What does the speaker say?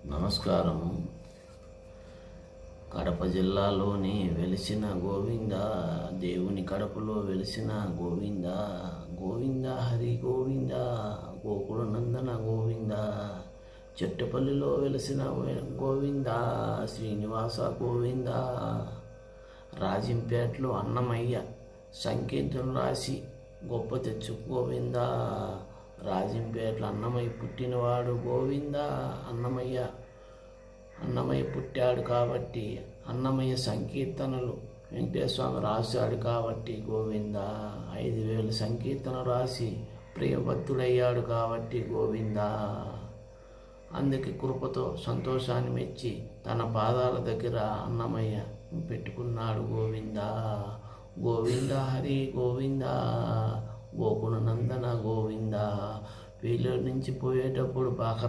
నమస్కారము. కడప జిల్లాలోని వెలిసిన గోవింద, దేవుని కడపలో వెలిసిన గోవింద, గోవింద హరి గోవింద, గోకుల నందన గోవింద, చెట్టుపల్లిలో వెలిసిన గోవింద, శ్రీనివాస గోవింద, రాజంపేటలో అన్నమయ్య సంకీర్తన రాసి గొప్ప తెచ్చు గోవింద, రాజంపేటలో అన్నమయ్య పుట్టినవాడు గోవింద. అన్నమయ్య పుట్టాడు కాబట్టి అన్నమయ్య సంకీర్తనలు వెంకటేశ్వర స్వామి రాశాడు కాబట్టి గోవింద. 5,000 సంకీర్తన రాసి ప్రియభక్తుడయ్యాడు కాబట్టి గోవింద. అందుకే కృపతో సంతోషాన్ని మెచ్చి తన పాదాల దగ్గర అన్నమయ్య పెట్టుకున్నాడు గోవింద. గోవింద హరి గోవింద, గోకుల నందన గోవింద. వీళ్ళ నుంచి పోయేటప్పుడు బాగా